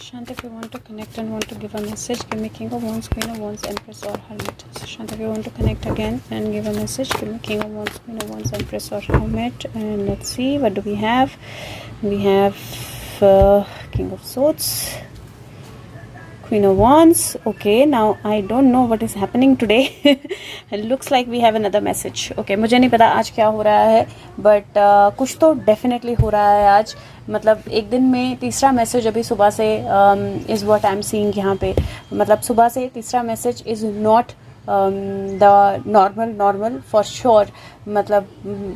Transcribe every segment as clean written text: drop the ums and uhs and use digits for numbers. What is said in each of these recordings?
Shant, if you want to connect and want to give a message, give me King of Wands, Queen of Wands, Empress or Hermit. So Shant, if you want to connect again and give a message, give me King of Wands, Queen of Wands, Empress or Hermit. And let's see, what do we have? We have King of Swords, Queen of Wands. Okay, now I don't know what is happening today. It looks like we have another message. Okay, मुझे नहीं पता आज क्या हो रहा है, but कुछ तो definitely हो रहा है आज. मतलब एक दिन में तीसरा मैसेज अभी सुबह से is what I am seeing यहाँ पे. मतलब सुबह से तीसरा message is not the normal for sure. मतलब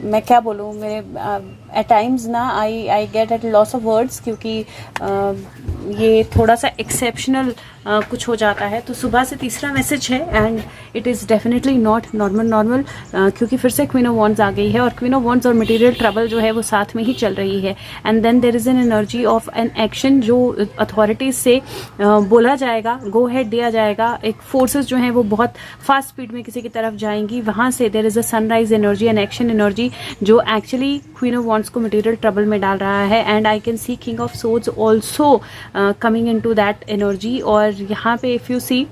मैं क्या बोलूँ, मेरे एट टाइम्स ना I get at loss of words, क्योंकि ये थोड़ा सा एक्सेप्शनल कुछ हो जाता है. तो सुबह से तीसरा मैसेज है and it is definitely not normal क्योंकि फिर से क्वीन ऑफ वॉन्ड्स आ गई है और क्वीन ऑफ वॉन्ड्स और मटेरियल ट्रबल जो है वो साथ में ही चल रही है. And then there is an energy of an action जो अथॉरिटीज़ से बोला जाएगा, गो हेड दिया जाएगा. एक फोर्सेस जो हैं वो बहुत फास्ट स्पीड में किसी की तरफ जाएंगी. वहाँ से there is a sunrise energy and action energy जो एक्चुअली क्वीन ऑफ वॉन्ड्स को मटेरियल ट्रबल में डाल रहा है. And I can see king of swords also coming into that energy. और यहाँ पे if you see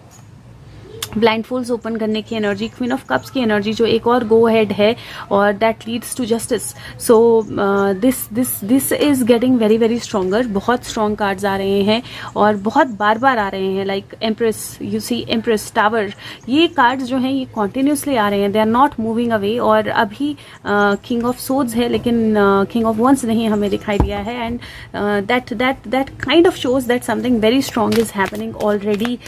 blind folds open करने की एनर्जी, क्वीन ऑफ कप्स की एनर्जी जो एक और गो हेड है और that leads to justice. So this is getting very very stronger. बहुत स्ट्रॉन्ग कार्ड्स आ रहे हैं और बहुत बार बार आ रहे हैं. Like empress, you see empress, tower, ये कार्ड्स जो हैं ये कॉन्टिन्यूसली आ रहे हैं. They are not moving away. और अभी किंग ऑफ सोर्ड्स है लेकिन किंग ऑफ वंस नहीं हमें दिखाई दिया है. And that kind of shows that something very strong is happening already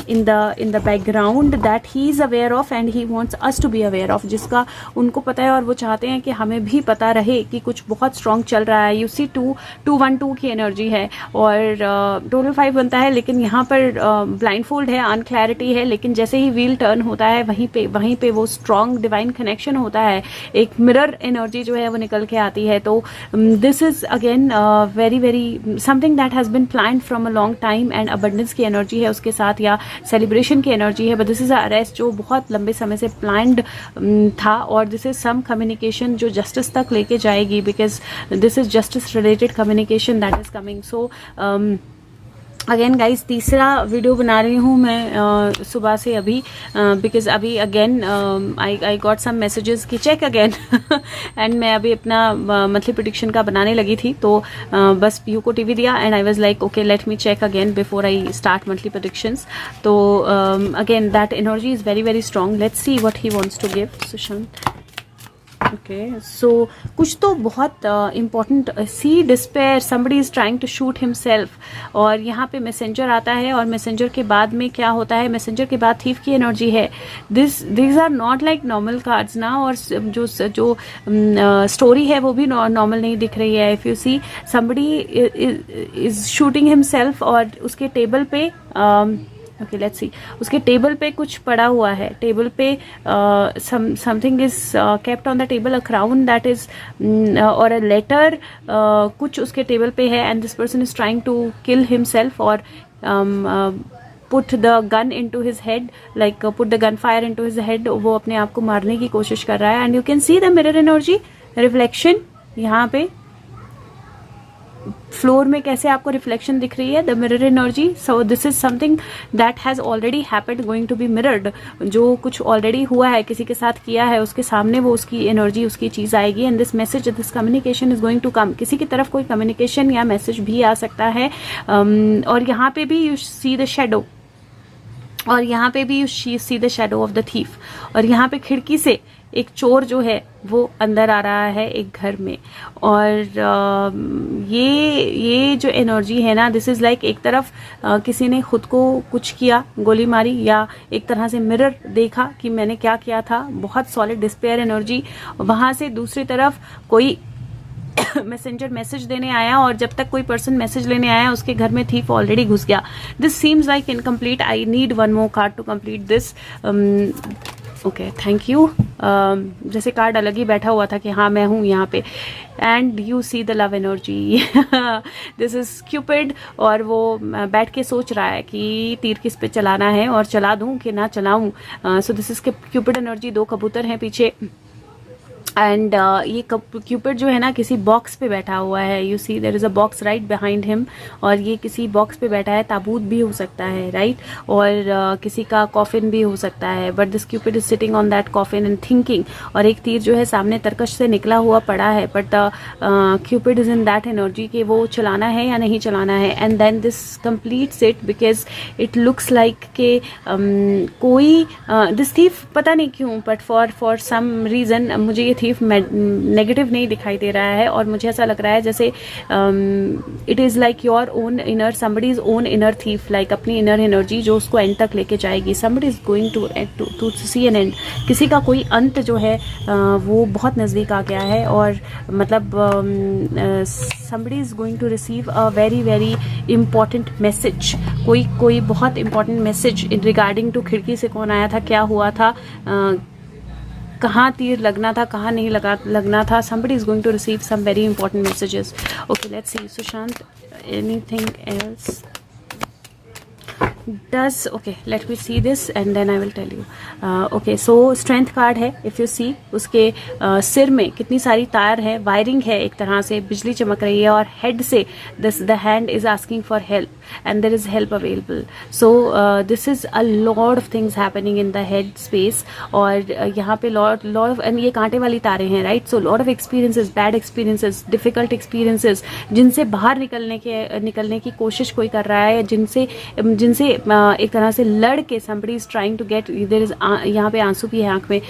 in the background that he is aware of and he wants us to be aware of, जिसका उनको पता है और वो चाहते हैं कि हमें भी पता रहे कि कुछ बहुत स्ट्रॉन्ग चल रहा है. यू सी 2-1-2 की एनर्जी है और टोटल 5 बनता है, लेकिन यहाँ पर ब्लाइंड फोल्ड है, अनक्लैरिटी है. लेकिन जैसे ही व्हील टर्न होता है वहीं पे वो स्ट्रॉन्ग डिवाइन कनेक्शन होता है. एक मिरर एनर्जी जो है वो निकल के आती है. तो this is again very very something that has been planned from a long time. And abundance की एनर्जी है उसके साथ या सेलिब्रेशन की एनर्जी है. बट दिस इज अरेस्ट जो बहुत लंबे समय से प्लान्ड था. और दिस इज सम कम्युनिकेशन जो जस्टिस तक लेके जाएगी, because this is justice related communication that is coming. So again guys तीसरा वीडियो बना रही हूँ मैं सुबह से अभी, बिकॉज अभी again I got some messages कि चेक अगेन एंड मैं अभी अपना मंथली प्रेडिक्शन का बनाने लगी थी. तो बस पीयू को टीवी दिया and I was like okay let me check again before I start monthly predictions. तो again that energy is very very strong. Let's see what he wants to give. Sushant, okay, so कुछ तो बहुत important. See despair, somebody is trying to shoot himself. और यहाँ पे messenger आता है और मैसेंजर के बाद में क्या होता है, मैसेंजर के बाद थीफ की एनर्जी है. This are not like normal cards ना. और जो स्टोरी है वो भी नॉर्मल नहीं दिख रही है. If you C somebody is shooting himself और उसके टेबल पे ओके लेट्स सी, उसके टेबल पे कुछ पड़ा हुआ है. टेबल पे something is kept on the table, a crown that is और अ लेटर कुछ उसके टेबल पे है. And this person is trying to kill himself और put the gun into his head, like put the gun fire into his head. वो अपने आप को मारने की कोशिश कर रहा है. And you can see the mirror energy reflection यहाँ पे फ्लोर में कैसे आपको रिफ्लेक्शन दिख रही है, the mirror energy. So this is something that has already happened, going to be mirrored. जो कुछ ऑलरेडी हुआ है, किसी के साथ किया है, उसके सामने वो उसकी एनर्जी, उसकी चीज आएगी. And this message, this communication is going to come. किसी की तरफ कोई कम्युनिकेशन या मैसेज भी आ सकता है. और यहाँ पे भी यू सी द शेडो, और यहाँ पे भी you see the shadow of the thief. और यहाँ पे खिड़की से एक चोर जो है वो अंदर आ रहा है एक घर में. और ये जो एनर्जी है ना, दिस इज लाइक एक तरफ किसी ने खुद को कुछ किया, गोली मारी, या एक तरह से मिरर देखा कि मैंने क्या किया था. बहुत सॉलिड डिस्पेयर एनर्जी. वहां से दूसरी तरफ कोई मैसेंजर मैसेज देने आया और जब तक कोई पर्सन मैसेज लेने आया उसके घर में थीफ ऑलरेडी घुस गया. This seems like incomplete. I need one more card to complete this. Okay, thank you. जैसे कार्ड अलग ही बैठा हुआ था कि हाँ मैं हूँ यहाँ पे. And you see the love energy. This is Cupid. और वो बैठ के सोच रहा है कि तीर किस पे चलाना है और चला दूं कि ना चलाऊं. So this is cupid energy. 2 कबूतर हैं पीछे एंड ये क्यूपिड जो है ना किसी बॉक्स पे बैठा हुआ है. You see there is a box right behind him, और ये किसी बॉक्स पे बैठा है. ताबूत भी हो सकता है राइट, और किसी का कॉफिन भी हो सकता है. But this Cupid is sitting on that coffin and thinking. और एक तीर जो है सामने तरकश से निकला हुआ पड़ा है. But Cupid is in that energy कि वो चलाना है या नहीं चलाना है. And then this completes it because it looks like के कोई दिस थीफ पता नहीं क्यों बट फॉर सम रीज़न मुझे ये थीफ नेगेटिव नहीं दिखाई दे रहा है. और मुझे ऐसा लग रहा है जैसे it is like your own inner somebody's own inner thief, like अपनी इनर एनर्जी जो उसको एंड तक लेके जाएगी. Somebody is going to see an end. किसी का कोई अंत जो है वो बहुत नज़दीक आ गया है. और मतलब somebody is going to receive a very very important message. कोई बहुत important message regarding to खिड़की से कौन आया था, क्या हुआ था, कहाँ तीर लगना था, कहाँ नहीं लगना था. somebody is going to receive some very important messages. Okay, let's see Sushant, anything else does. Okay, let me see this and then I will tell you. Okay, so strength card है. if you see उसके सिर में कितनी सारी तार है, wiring है, एक तरह से बिजली चमक रही है. और हेड से the hand is asking for help and there is help available. So this is a lot of things happening in the head space. और यहाँ पे lot of and ये कांटे वाली तारें हैं right. So lot of experiences, bad experiences, difficult experiences जिनसे बाहर निकलने की कोशिश कोई कर रहा है, जिनसे एक तरह से लड़ के somebody is trying to get, there is यहाँ पे आंसू भी है आंख में,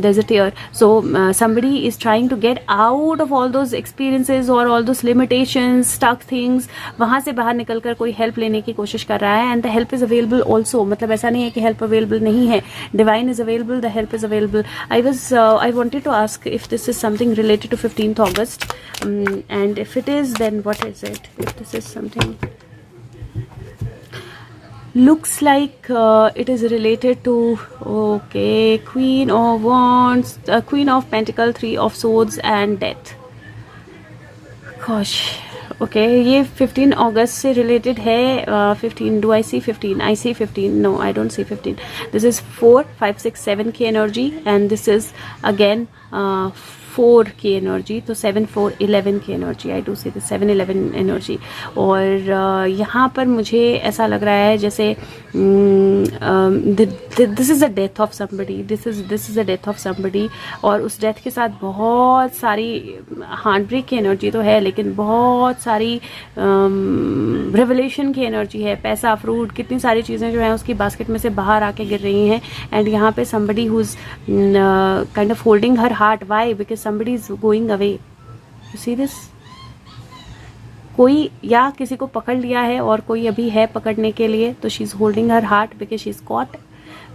there's a tear. So somebody is trying to get out of all those experiences or all those limitations, stuck things. वहाँ से बाहर निकलकर कोई हेल्प लेने की कोशिश कर रहा है. And the help is available also. मतलब ऐसा नहीं है कि हेल्प अवेलेबल नहीं है. Divine is available, the help is available. I wanted to ask if this is something related to 15th August, and if it is, then what is it? If this is something looks like it is related to, okay, Queen of Wands, Queen of Pentacle, Three of Swords and Death. Gosh, okay, ये 15 August से related है. 15, do I see 15? I see 15. No, I don't see 15. This is 4, 5, 6, 7 की energy, and this is again 4 की energy. तो 7, 4, 11 की energy. I do see the 7, 11 energy. और यहाँ पर मुझे ऐसा लग रहा है जैसे this is a death of somebody. This is a death of somebody. और उस डेथ के साथ बहुत सारी हार्ट ब्रेक की एनर्जी तो है, लेकिन बहुत सारी रेवलेशन की एनर्जी है. पैसा, फ्रूट, कितनी सारी चीज़ें जो हैं उसकी बास्केट में से बाहर आके गिर रही हैं. एंड यहाँ पे somebody who is kind of holding her heart. Why? Because somebody is going away. You see this? कोई या किसी को पकड़ लिया है और कोई अभी है पकड़ने के लिए. तो she is holding her heart because she is caught.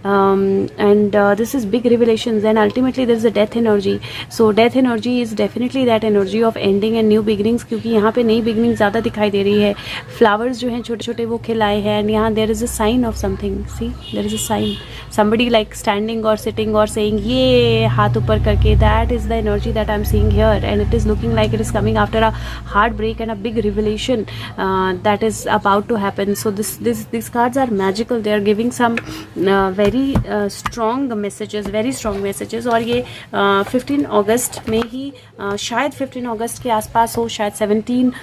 And this is big revelations, and ultimately there is a death energy. So death energy is definitely that energy of ending and new beginnings, क्योंकि यहाँ पे नई beginning ज़्यादा दिखाई दे रही है. flowers जो हैं छोटे छोटे वो खिलाए हैं. and यहाँ there is a sign of something. See, there is a sign. somebody like standing or sitting or saying ये हाथ ऊपर करके. that is the energy that I'm seeing here, and it is looking like it is coming after a heartbreak and a big revelation that is about to happen. So these cards are magical. They are giving some very strong messages, very strong messages. और ये 15 अगस्त में ही शायद 15 अगस्त के आसपास हो, शायद 17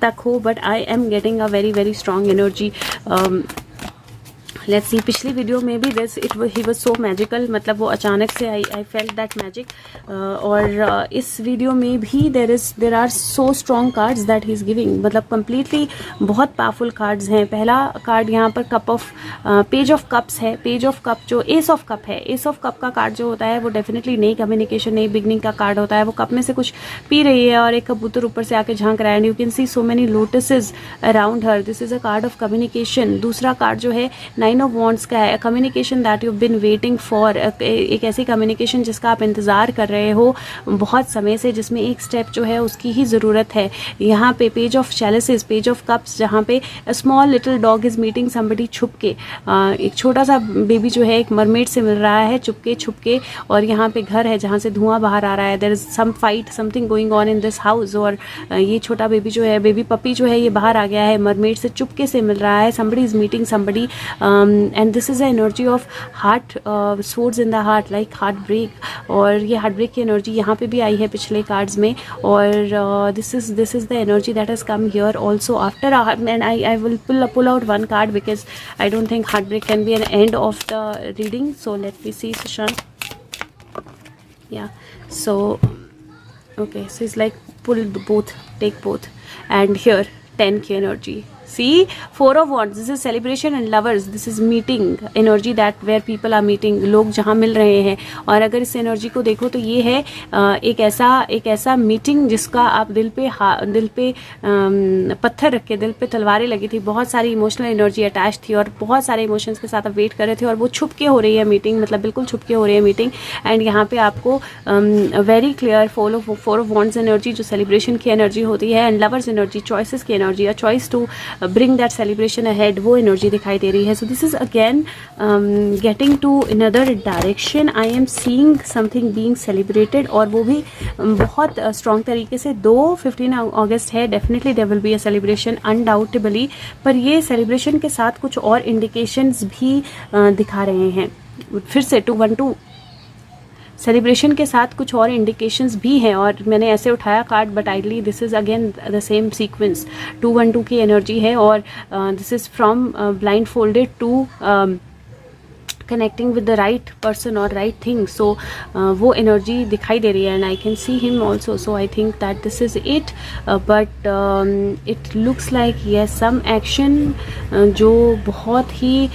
तक हो. But I am getting a very very strong energy. Let's see. पिछली वीडियो में भी ही वाज सो मैजिकल, मतलब वो अचानक से आई फेल्ट दैट मैजिक. और इस वीडियो में भी there are so strong cards that he is giving. मतलब कम्प्लीटली बहुत पावरफुल कार्ड्स हैं. पहला कार्ड यहाँ पर पेज ऑफ कप्स है. पेज ऑफ कप जो एस ऑफ कप है, एस ऑफ कप का कार्ड जो होता है वो डेफिनेटली नई कम्युनिकेशन, नई बिगनिंग का कार्ड होता है. वो कप में से कुछ पी रही है और एक कबूतर ऊपर से आके झांक रहा है. And you can see so many lotuses around her. This is a card of communication. दूसरा कार्ड जो है 9 of Wands का है. Communication that you been waiting for. एक ऐसी कम्युनिकेशन जिसका आप इंतज़ार कर रहे हो बहुत समय से, जिसमें एक स्टेप जो है उसकी ही ज़रूरत है. यहाँ पे page of chalices, page of cups, जहाँ पे small little dog is meeting somebody छुप के. एक छोटा सा बेबी जो है एक मरमेड से मिल रहा है छुप के. और यहाँ पे घर है जहाँ से धुआं बाहर आ रहा है. There is some fight, something going on in this house. और ये छोटा बेबी जो है, बेबी पपी जो है, ये बाहर आ गया है, मरमेड से चुपके से मिल रहा है. Somebody is meeting somebody. And this is a energy of heart, source in the heart, like heart break, और ये हार्ट ब्रेक की एनर्जी यहाँ पे भी आई है पिछले कार्ड्स में, और this is the energy that has come here also after, and I will pull out one card because I don't think heartbreak can be an end of the reading. So let me see, Sushant. Yeah, so okay, so it's like pull both, take both, and here 10k energy. See, 4 of Wands, this is celebration and lovers, this is meeting energy, that where people are meeting, लोग जहाँ मिल रहे हैं, और अगर इस energy को देखो तो ये है एक ऐसा मीटिंग जिसका आप दिल पे पत्थर रख के, दिल पे तलवारें लगी थी, बहुत सारी इमोशनल एनर्जी अटैच थी और बहुत सारे इमोशंस के साथ आप वेट कर रहे थे, और वो छुप के हो रही है मीटिंग, मतलब बिल्कुल छुप के हो रही है मीटिंग, एंड यहाँ पे आपको very clear 4 of wands energy जो सेलिब्रेशन की एनर्जी होती है, एंड लवर्स एनर्जी, चॉइसेस की energy, a choice to bring that celebration ahead, वो एनर्जी दिखाई दे रही है. So this is again getting to another direction. I am seeing something being celebrated, और वो भी बहुत स्ट्रॉन्ग तरीके से. 15 अगस्त है, definitely there will be a celebration undoubtedly, पर ये सेलिब्रेशन के साथ कुछ और इंडिकेशंस भी दिखा रहे हैं. फिर से 212 सेलिब्रेशन के साथ कुछ और इंडिकेशंस भी हैं, और मैंने ऐसे उठाया card, but ideally this is again the same sequence. 212 की एनर्जी है, और this is from blind folded to connecting with the right person और राइट थिंग. सो वो एनर्जी दिखाई दे रही है, and I can see him also. So I think that this is it, but it looks like yes some action जो बहुत ही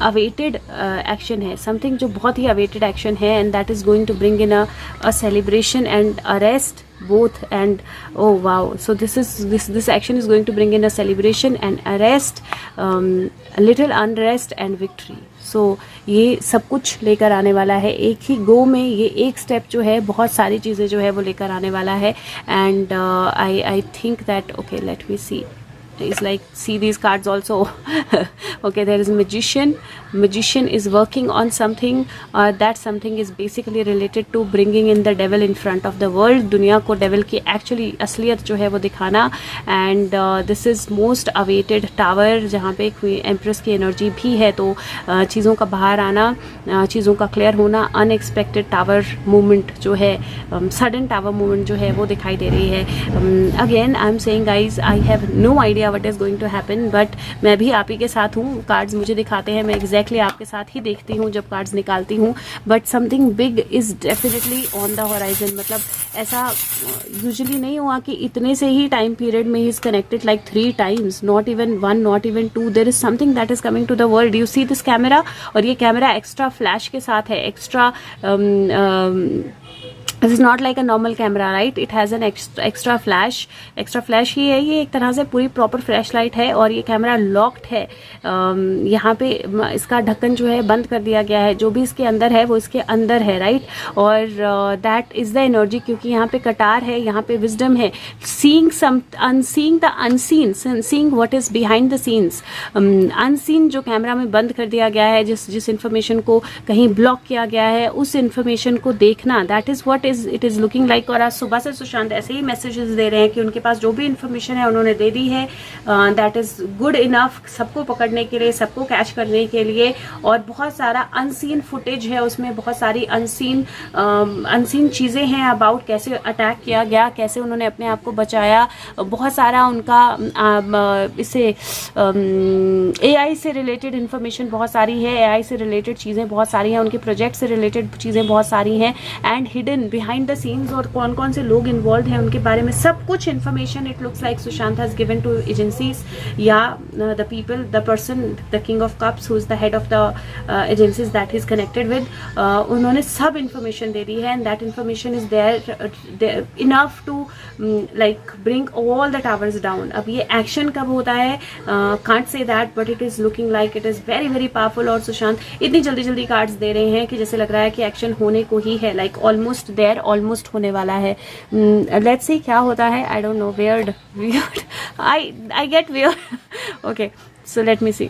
awaited action है, समथिंग जो बहुत ही अवेटेड एक्शन है, and that is going to bring in a celebration and arrest both. And oh wow, so this action is going to bring in a celebration and arrest, a little unrest and victory. So ये सब कुछ लेकर आने वाला है एक ही गो में. ये एक स्टेप जो है बहुत सारी चीज़ें जो है वो लेकर आने वाला है, and I think that okay, let me see. Is like, see these cards also. Okay, there is magician is working on something, that something is basically related to bringing in the devil in front of the world, दुनिया को devil की actually असलियत जो है वो दिखाना. and this is most awaited tower, जहाँ पे एम्प्रेस की एनर्जी भी है, तो चीज़ों का बाहर आना, चीज़ों का क्लियर होना, अनएक्सपेक्टेड टावर मूवमेंट जो है, सडन टावर मूवमेंट जो है वो दिखाई दे रही है. Again I am saying guys, I have no idea what is going to happen, but मैं भी आप ही के साथ हूँ. कार्ड्स मुझे दिखाते हैं, मैं एग्जैक्टली आपके साथ ही देखती हूँ जब कार्ड्स निकालती हूँ, but something big is definitely on the horizon. मतलब ऐसा यूजुअली नहीं हुआ कि इतने से ही टाइम पीरियड में ही is connected like 3 times, not even 1, not even 2. There is something that is coming to the world. You see this camera, और ये कैमरा एक्स्ट्रा फ्लैश के साथ है, extra this is not like a normal camera, right. It has an extra flash ही है. ये एक तरह से पूरी प्रॉपर फ्लैश लाइट है, और ये कैमरा लॉक्ड है. यहाँ पे इसका ढक्कन जो है बंद कर दिया गया है, जो भी इसके अंदर है वो इसके अंदर है, राइट. और दैट इज़ द एनर्जी, क्योंकि यहाँ पे कटार है, यहाँ पे विजडम है. Seeing the unseen, seeing what is behind the scenes. Unseen जो कैमरा में बंद कर दिया गया है, जिस इन्फॉर्मेशन को कहीं ब्लॉक किया गया है, उस इन्फॉर्मेशन को देखना, that is what it is looking like. और आज सुबह से सुशांत ऐसे ही मैसेजेस दे रहे हैं कि उनके पास जो भी इन्फॉर्मेशन है उन्होंने दे दी है, दैट इज़ गुड इनफ सबको पकड़ने के लिए, सबको कैच करने के लिए. और बहुत सारा अनसीन फुटेज है उसमें, बहुत सारी अनसीन चीज़ें हैं अबाउट कैसे अटैक किया गया, कैसे उन्होंने अपने आप को बचाया. बहुत सारा उनका इससे AI से रिलेटेड इन्फॉर्मेशन बहुत सारी है, AI से रिलेटेड चीज़ें बहुत सारी हैं, उनके प्रोजेक्ट से रिलेटेड चीज़ें बहुत सारी हैं, and hidden behind the scenes, और कौन कौन से लोग इन्वॉल्व हैं उनके बारे में सब कुछ information it looks like Sushant has given to agencies, या the people, the person, the king of cups who is the head of the agencies that is connected with, उन्होंने सब इन्फॉर्मेशन दे दी है, and that information is there enough to like bring all the towers down. अब ये action कब होता है, can't say that, but it is looking like it is very very powerful. और सुशांत इतनी जल्दी कार्ड्स दे रहे हैं कि जैसे लग रहा है कि एक्शन होने को ही है, लाइक ऑलमोस्ट देयर, ऑलमोस्ट होने वाला है. लेट्स सी क्या होता है. I don't know, weird I get weird. Okay, so let me see.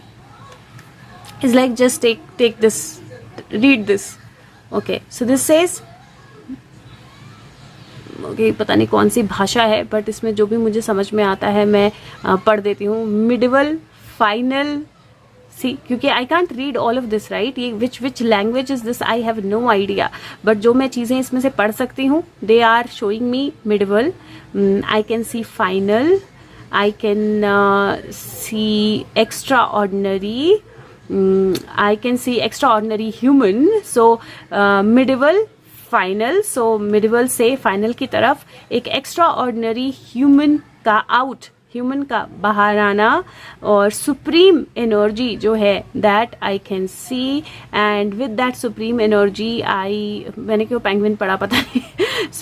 It's like just take this, read this. Okay, so this says, okay, पता नहीं कौन सी भाषा है, बट इसमें जो भी मुझे समझ में आता है मैं पढ़ देती हूँ. मिडिवल, फाइनल, सी, क्योंकि I can't read all of this right, ये which language is this I have no idea, but जो मैं चीज़ें इसमें से पढ़ सकती हूँ they are showing me medieval, I can see final, I can see extraordinary, I can see extraordinary human. So medieval, final. So medieval से final की तरफ एक extraordinary human का out, ह्यूमन का बाहर आना, और सुप्रीम एनर्जी जो है that I can see, and with that supreme energy मैंने क्यों पेंगुइन पढ़ा पता नहीं,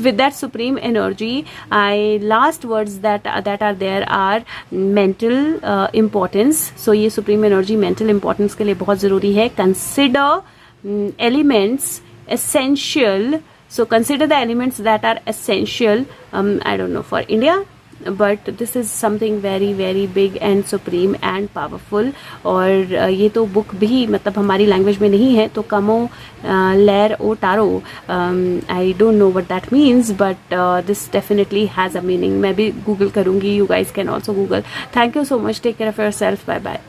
with that supreme energy I last words that are there are mental importance. So ये सुप्रीम एनर्जी मेंटल इम्पोर्टेंस के लिए बहुत ज़रूरी है. Consider elements essential, so consider the elements that are essential, I don't know for India, but this is something very very big and supreme and powerful. और ये तो book भी मतलब हमारी लैंग्वेज में नहीं है, तो कमो लेर ओ टारो, I don't know what that means, but this definitely has a meaning. मैं भी गूगल करूँगी, you guys can also Google. Thank you so much, take care of yourself, bye bye.